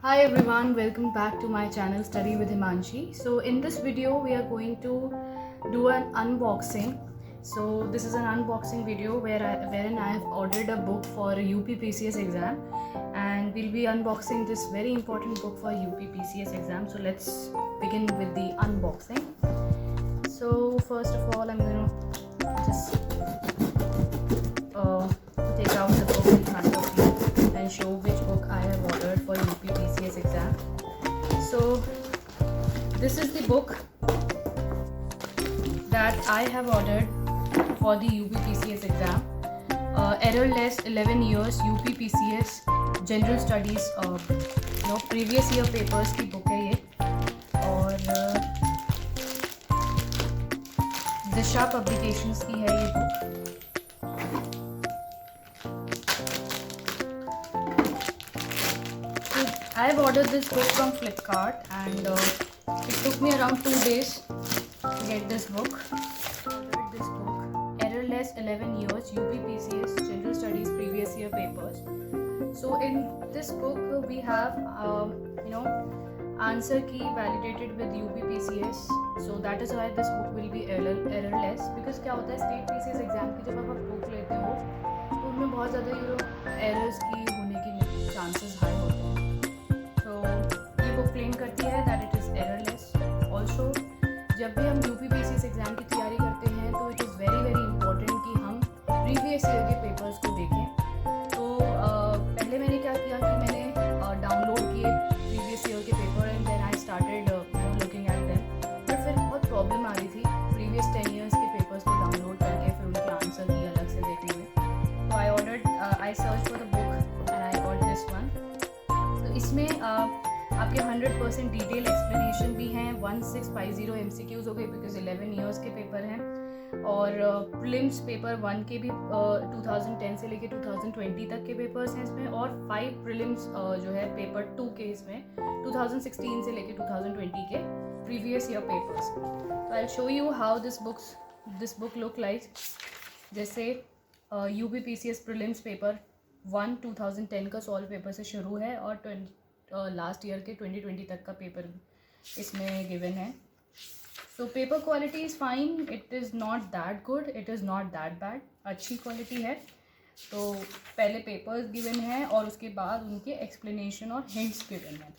Hi everyone, welcome back to my channel Study with Himanshi. So in this video we are going to do an unboxing. So this is an unboxing video wherein I have ordered a book for a UPPCS exam, and we'll be unboxing this very important book for UPPCS exam. So let's begin with the unboxing. So first of all, I'm going to just take out the book in front of you and show which book I have ordered for UPPCS exam. So this is the book that I have ordered for the UPPCS exam. Errorless 11 years UPPCS General Studies previous year papers की book है ये, और दिशा publications की है ये book. I have ordered this book from Flipkart, and it took me around 2 days to get this book. I ordered this book, Errorless 11 Years UPPCS General Studies Previous Year Papers. So in this book we have answer key validated with UPPCS. So that is why this book will be errorless, because क्या होता है state PCS exam की जब आप book लेते हो तो उनमें बहुत ज़्यादा एरर्स की होने की चांसेस हाई होते हैं. ये बुक क्लेम करती है that it is errorless. Also जब भी हम यूपीपीसीएस एग्ज़ाम की तैयारी करते हैं तो it is very very important कि हम प्रीवियस ईयर के पेपर्स को देखें. तो पहले मैंने क्या किया कि मैंने डाउनलोड किए प्रीवियस ईयर के पेपर, and then I started looking at them. But फिर बहुत प्रॉब्लम आ रही थी प्रीवियस 10 ईयर्स के पेपर्स को डाउनलोड करके फिर उनके आंसर की अलग से देखने में. तो I search for the book and I got this one. तो इसमें आपके 100% डिटेल एक्सप्लेनेशन भी हैं. 1650 MCQs हो गए बिकॉज 11 ईयर्स के पेपर हैं, और प्रीलिम्स पेपर 1 के भी 2010 से लेके 2020 तक के पेपर्स हैं इसमें, और 5 प्रीलिम्स जो है पेपर 2 के इसमें 2016 से लेके 2020 के प्रीवियस ईयर पेपर्स. तो I show you how this book look like. जैसे UPPCS प्रीलिम्स पेपर 1 2010 का सॉल्व पेपर से शुरू है, और लास्ट ईयर के 2020 तक का पेपर इसमें गिवन है. So paper quality is fine, it is not that good, it is not that bad, अच्छी क्वालिटी है. तो पहले पेपर्स गिवन है और उसके बाद उनके एक्सप्लेनेशन और हिंट्स गिवन है.